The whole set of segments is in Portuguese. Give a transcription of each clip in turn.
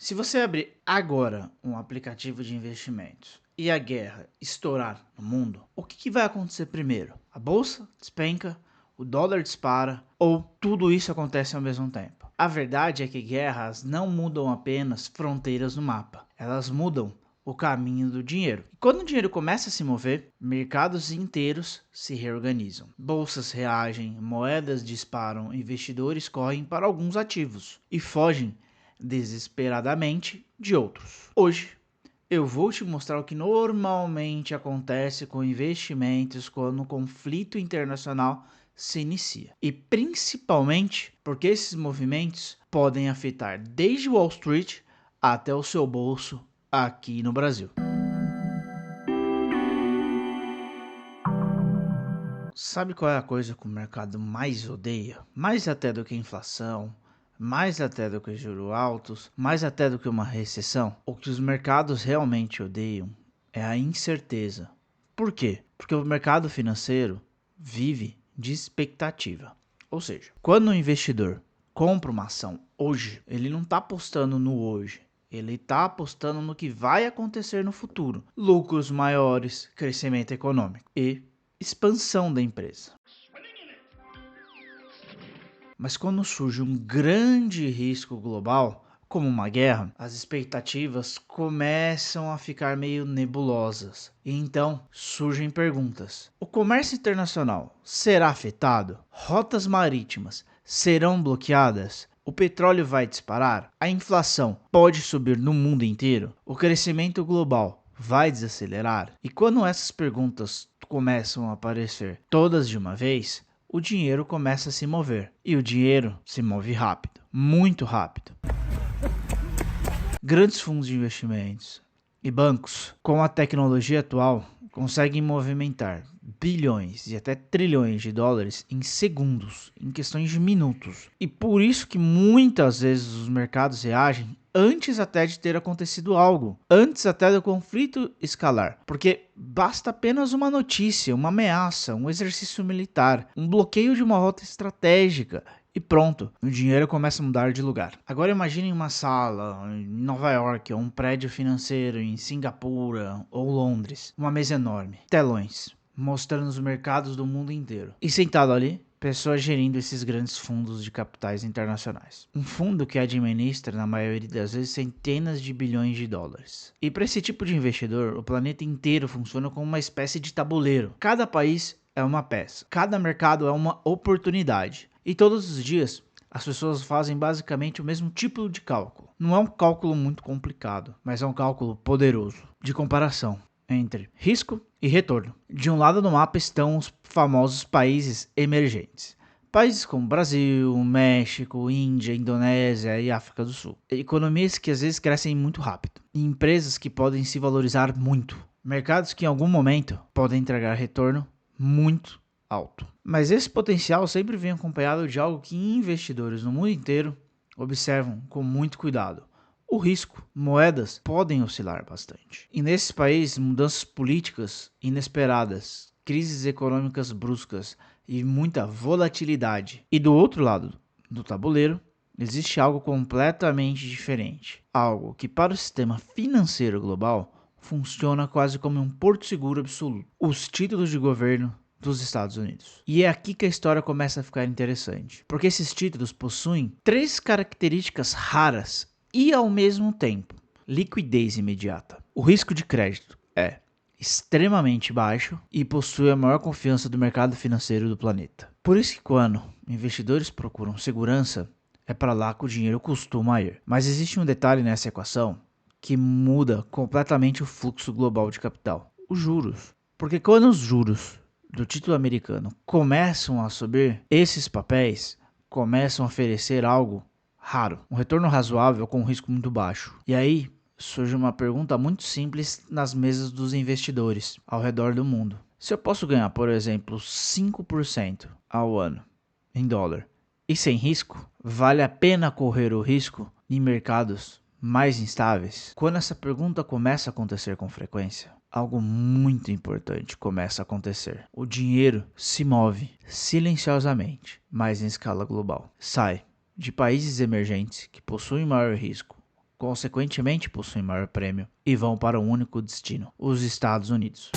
Se você abrir agora um aplicativo de investimentos e a guerra estourar no mundo, o que vai acontecer primeiro? A bolsa despenca, o dólar dispara ou tudo isso acontece ao mesmo tempo? A verdade é que guerras não mudam apenas fronteiras no mapa, elas mudam o caminho do dinheiro. E quando o dinheiro começa a se mover, mercados inteiros se reorganizam. Bolsas reagem, moedas disparam, investidores correm para alguns ativos e fogem desesperadamente de outros. Hoje eu vou te mostrar o que normalmente acontece com investimentos quando um conflito internacional se inicia. E principalmente porque esses movimentos podem afetar desde Wall Street até o seu bolso aqui no Brasil. Sabe qual é a coisa que o mercado mais odeia? Mais até do que a inflação, mais até do que juros altos, mais até do que uma recessão? O que os mercados realmente odeiam é a incerteza. Por quê? Porque o mercado financeiro vive de expectativa. Ou seja, quando o investidor compra uma ação hoje, ele não está apostando no hoje. Ele está apostando no que vai acontecer no futuro. Lucros maiores, crescimento econômico e expansão da empresa. Mas quando surge um grande risco global, como uma guerra, as expectativas começam a ficar meio nebulosas. E então surgem perguntas: o comércio internacional será afetado? Rotas marítimas serão bloqueadas? O petróleo vai disparar? A inflação pode subir no mundo inteiro? O crescimento global vai desacelerar? E quando essas perguntas começam a aparecer todas de uma vez, o dinheiro começa a se mover. E o dinheiro se move rápido, muito rápido. Grandes fundos de investimentos e bancos, com a tecnologia atual, conseguem movimentar bilhões e até trilhões de dólares em segundos, em questões de minutos. E por isso que muitas vezes os mercados reagem antes até de ter acontecido algo, antes até do conflito escalar, porque basta apenas uma notícia, uma ameaça, um exercício militar, um bloqueio de uma rota estratégica e pronto, o dinheiro começa a mudar de lugar. Agora imagine uma sala em Nova York, ou um prédio financeiro em Singapura ou Londres, uma mesa enorme, telões, mostrando os mercados do mundo inteiro. E sentado ali, pessoas gerindo esses grandes fundos de capitais internacionais. Um fundo que administra, na maioria das vezes, centenas de bilhões de dólares. E para esse tipo de investidor, o planeta inteiro funciona como uma espécie de tabuleiro. Cada país é uma peça, cada mercado é uma oportunidade. E todos os dias, as pessoas fazem basicamente o mesmo tipo de cálculo. Não é um cálculo muito complicado, mas é um cálculo poderoso de comparação entre risco e retorno. De um lado do mapa estão os famosos países emergentes. Países como Brasil, México, Índia, Indonésia e África do Sul. Economias que às vezes crescem muito rápido. E empresas que podem se valorizar muito. Mercados que em algum momento podem entregar retorno muito alto. Mas esse potencial sempre vem acompanhado de algo que investidores no mundo inteiro observam com muito cuidado: o risco. Moedas podem oscilar bastante. E nesses países, mudanças políticas inesperadas, crises econômicas bruscas e muita volatilidade. E do outro lado do tabuleiro, existe algo completamente diferente. Algo que para o sistema financeiro global funciona quase como um porto seguro absoluto: os títulos de governo dos Estados Unidos. E é aqui que a história começa a ficar interessante, porque esses títulos possuem três características raras e ao mesmo tempo liquidez imediata. O risco de crédito é extremamente baixo e possui a maior confiança do mercado financeiro do planeta. Por isso que quando investidores procuram segurança, é para lá que o dinheiro costuma ir. Mas existe um detalhe nessa equação que muda completamente o fluxo global de capital: os juros. Porque quando os juros do título americano começam a subir, esses papéis começam a oferecer algo raro, um retorno razoável com um risco muito baixo. E aí surge uma pergunta muito simples nas mesas dos investidores ao redor do mundo: se eu posso ganhar, por exemplo, 5% ao ano em dólar e sem risco, vale a pena correr o risco em mercados mais instáveis? Quando essa pergunta começa a acontecer com frequência, algo muito importante começa a acontecer. O dinheiro se move silenciosamente, mas em escala global. Sai de países emergentes que possuem maior risco consequentemente possuem maior prêmio e vão para um único destino, os Estados Unidos.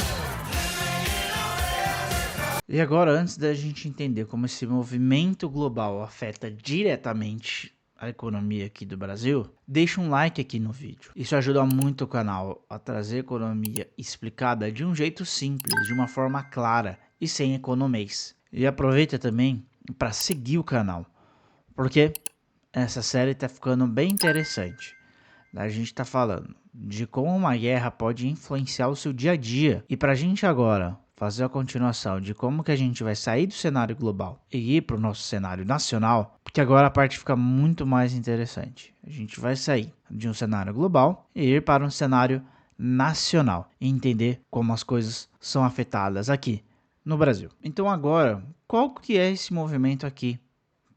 E agora, antes da gente entender como esse movimento global afeta diretamente a economia aqui do Brasil, deixa um like aqui no vídeo. Isso ajuda muito o canal a trazer economia explicada de um jeito simples, de uma forma clara e sem economês. E aproveita também para seguir o canal, porque essa série está ficando bem interessante. A gente está falando de como uma guerra pode influenciar o seu dia a dia. E para a gente agora fazer a continuação de como que a gente vai sair do cenário global e ir para o nosso cenário nacional, porque agora a parte fica muito mais interessante. A gente vai sair de um cenário global e ir para um cenário nacional e entender como as coisas são afetadas aqui no Brasil. Então agora, qual que é esse movimento aqui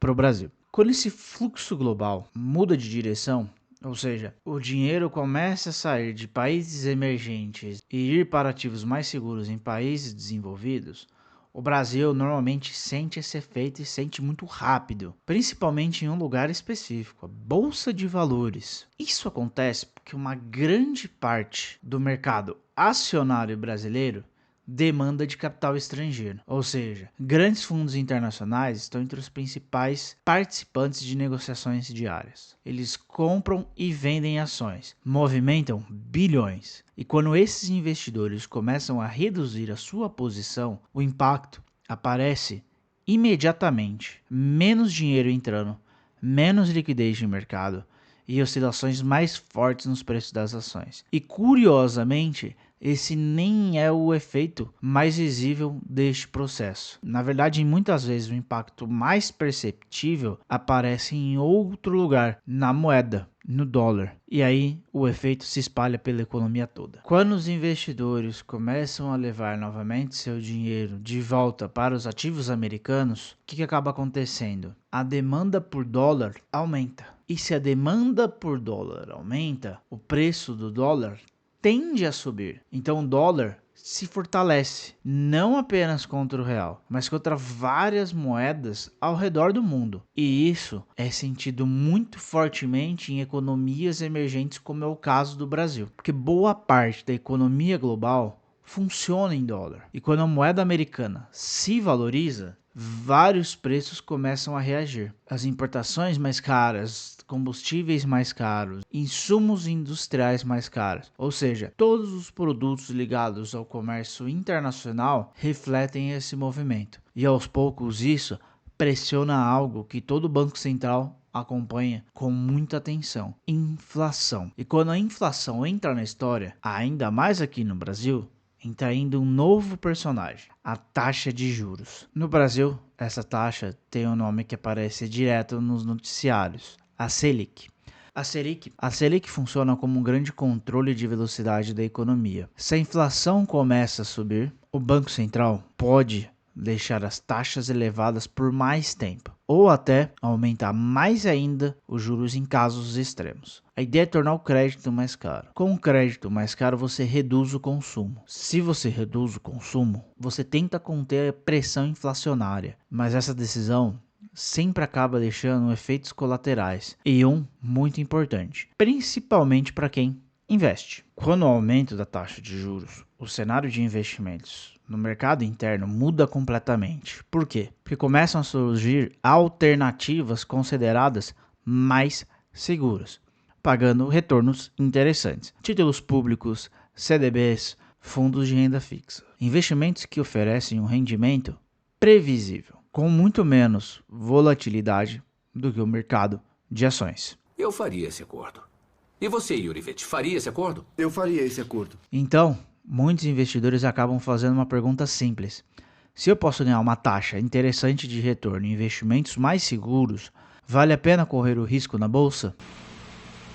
para o Brasil? Quando esse fluxo global muda de direção, ou seja, o dinheiro começa a sair de países emergentes e ir para ativos mais seguros em países desenvolvidos, o Brasil normalmente sente esse efeito e sente muito rápido, principalmente em um lugar específico, a Bolsa de Valores. Isso acontece porque uma grande parte do mercado acionário brasileiro demanda de capital estrangeiro, ou seja, grandes fundos internacionais estão entre os principais participantes de negociações diárias. Eles compram e vendem ações, movimentam bilhões. E quando esses investidores começam a reduzir a sua posição, o impacto aparece imediatamente. Menos dinheiro entrando, menos liquidez de mercado e oscilações mais fortes nos preços das ações. E curiosamente, esse nem é o efeito mais visível deste processo. Na verdade, muitas vezes o impacto mais perceptível aparece em outro lugar, na moeda, no dólar. E aí o efeito se espalha pela economia toda. Quando os investidores começam a levar novamente seu dinheiro de volta para os ativos americanos, o que acaba acontecendo? A demanda por dólar aumenta. E se a demanda por dólar aumenta, o preço do dólar tende a subir. Então o dólar se fortalece, não apenas contra o real, mas contra várias moedas ao redor do mundo. E isso é sentido muito fortemente em economias emergentes, como é o caso do Brasil, porque boa parte da economia global funciona em dólar. E quando a moeda americana se valoriza, vários preços começam a reagir. As importações mais caras, combustíveis mais caros, insumos industriais mais caros, ou seja, todos os produtos ligados ao comércio internacional refletem esse movimento. E aos poucos isso pressiona algo que todo banco central acompanha com muita atenção: inflação. E quando a inflação entra na história, ainda mais aqui no Brasil, entra ainda um novo personagem: a taxa de juros. No Brasil, essa taxa tem um nome que aparece direto nos noticiários: a Selic. A Selic funciona como um grande controle de velocidade da economia. Se a inflação começa a subir, o Banco Central pode deixar as taxas elevadas por mais tempo, ou até aumentar mais ainda os juros em casos extremos. A ideia é tornar o crédito mais caro. Com o crédito mais caro, você reduz o consumo. Se você reduz o consumo, você tenta conter a pressão inflacionária, mas essa decisão sempre acaba deixando efeitos colaterais, e um muito importante, principalmente para quem investe. Quando o aumento da taxa de juros, o cenário de investimentos no mercado interno muda completamente. Por quê? Porque começam a surgir alternativas consideradas mais seguras, pagando retornos interessantes. Títulos públicos, CDBs, fundos de renda fixa. Investimentos que oferecem um rendimento previsível, com muito menos volatilidade do que o mercado de ações. Eu faria esse acordo. E você, Yurivete, faria esse acordo? Eu faria esse acordo. Então, muitos investidores acabam fazendo uma pergunta simples: se eu posso ganhar uma taxa interessante de retorno em investimentos mais seguros, vale a pena correr o risco na bolsa?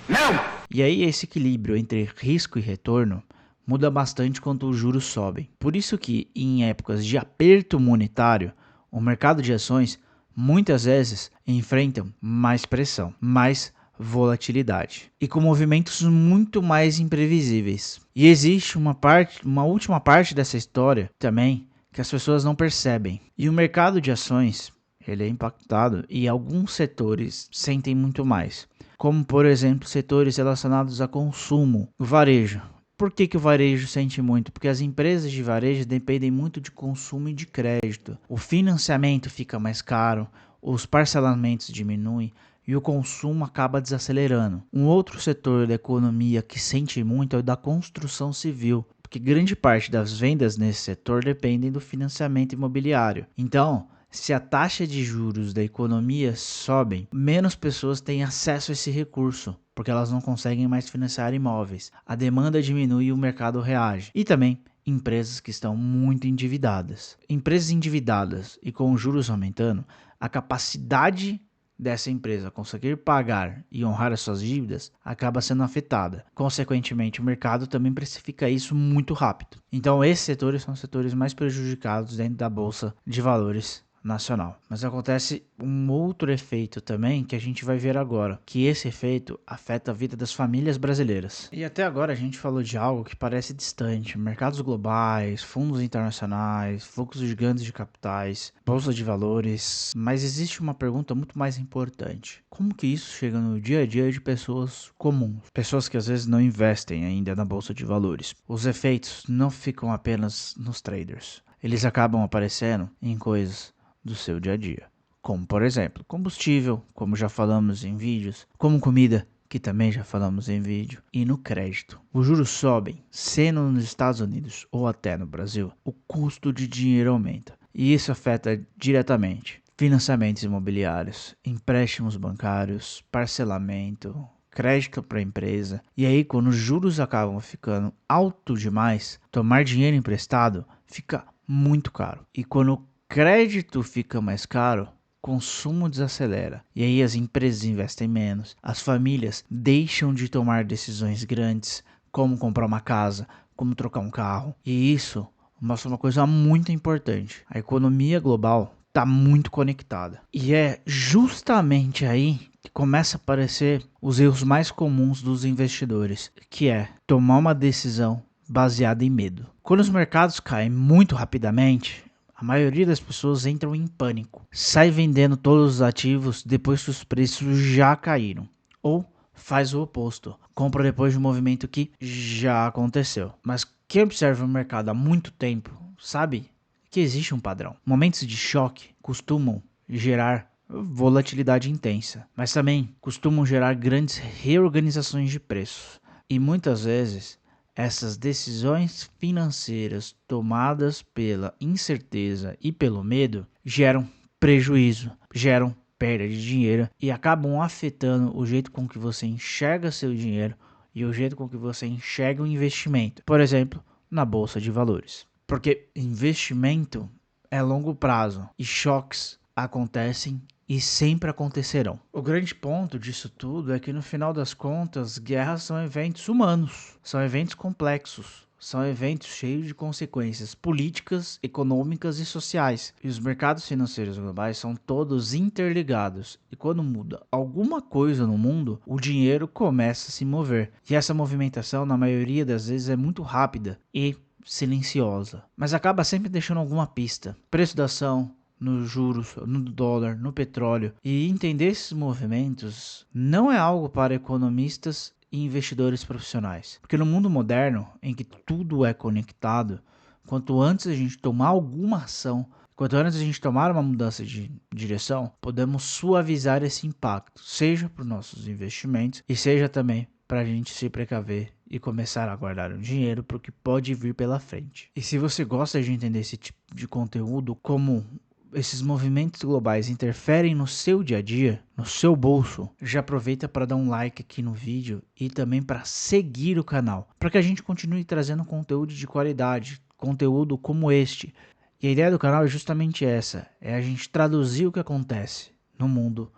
Não! E aí esse equilíbrio entre risco e retorno muda bastante quando os juros sobem. Por isso que em épocas de aperto monetário, o mercado de ações muitas vezes enfrentam mais pressão, mais volatilidade e com movimentos muito mais imprevisíveis. E existe uma última parte dessa história também que as pessoas não percebem. E o mercado de ações, ele é impactado e alguns setores sentem muito mais. como por exemplo setores relacionados a consumo, o varejo. Por que o varejo sente muito? Porque as empresas de varejo dependem muito de consumo e de crédito. O financiamento fica mais caro, os parcelamentos diminuem e o consumo acaba desacelerando. Um outro setor da economia que sente muito é o da construção civil, porque grande parte das vendas nesse setor dependem do financiamento imobiliário. Então, se a taxa de juros da economia sobe, menos pessoas têm acesso a esse recurso, porque elas não conseguem mais financiar imóveis. A demanda diminui e o mercado reage. E também empresas que estão muito endividadas. Empresas endividadas e com juros aumentando, a capacidade dessa empresa conseguir pagar e honrar as suas dívidas acaba sendo afetada. Consequentemente, o mercado também precifica isso muito rápido. Então, esses setores são os setores mais prejudicados dentro da Bolsa de Valores nacional. Mas acontece um outro efeito também que a gente vai ver agora, que esse efeito afeta a vida das famílias brasileiras. E até agora a gente falou de algo que parece distante: mercados globais, fundos internacionais, fluxos gigantes de capitais, bolsa de valores. Mas existe uma pergunta muito mais importante: como que isso chega no dia a dia de pessoas comuns? Pessoas que às vezes não investem ainda na bolsa de valores. Os efeitos não ficam apenas nos traders. Eles acabam aparecendo em coisas do seu dia a dia, como por exemplo combustível, como já falamos em vídeos, como comida, que também já falamos em vídeo, e no crédito. Os juros sobem, sendo nos Estados Unidos ou até no Brasil, o custo de dinheiro aumenta, e isso afeta diretamente financiamentos imobiliários, empréstimos bancários, parcelamento, crédito para a empresa. E aí, quando os juros acabam ficando alto demais, tomar dinheiro emprestado fica muito caro. E quando crédito fica mais caro, consumo desacelera. E aí as empresas investem menos, as famílias deixam de tomar decisões grandes, como comprar uma casa, como trocar um carro. E isso mostra uma coisa muito importante: a economia global está muito conectada. E é justamente aí que começa a aparecer os erros mais comuns dos investidores, que é tomar uma decisão baseada em medo. Quando os mercados caem muito rapidamente, a maioria das pessoas entram em pânico, sai vendendo todos os ativos depois que os preços já caíram, ou faz o oposto, compra depois de um movimento que já aconteceu. Mas quem observa o mercado há muito tempo sabe que existe um padrão. Momentos de choque costumam gerar volatilidade intensa, mas também costumam gerar grandes reorganizações de preços. E muitas vezes essas decisões financeiras tomadas pela incerteza e pelo medo geram prejuízo, geram perda de dinheiro e acabam afetando o jeito com que você enxerga seu dinheiro e o jeito com que você enxerga o investimento. Por exemplo, na bolsa de valores. Porque investimento é longo prazo e choques acontecem e sempre acontecerão. O grande ponto disso tudo é que no final das contas, guerras são eventos humanos, são eventos complexos, são eventos cheios de consequências políticas, econômicas e sociais. E os mercados financeiros globais são todos interligados. E quando muda alguma coisa no mundo, o dinheiro começa a se mover. E essa movimentação, na maioria das vezes, é muito rápida e silenciosa, mas acaba sempre deixando alguma pista. Preço da ação, nos juros, no dólar, no petróleo. E entender esses movimentos não é algo para economistas e investidores profissionais. Porque no mundo moderno, em que tudo é conectado, quanto antes a gente tomar alguma ação, quanto antes a gente tomar uma mudança de direção, podemos suavizar esse impacto, seja para os nossos investimentos e seja também para a gente se precaver e começar a guardar um dinheiro para o que pode vir pela frente. E se você gosta de entender esse tipo de conteúdo, como esses movimentos globais interferem no seu dia a dia, no seu bolso, já aproveita para dar um like aqui no vídeo e também para seguir o canal, para que a gente continue trazendo conteúdo de qualidade, conteúdo como este. E a ideia do canal é justamente essa, é a gente traduzir o que acontece no mundo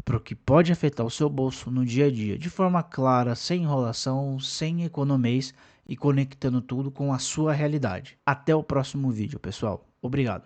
para o que pode afetar o seu bolso no dia a dia, de forma clara, sem enrolação, sem economês e conectando tudo com a sua realidade. Até o próximo vídeo, pessoal. Obrigado.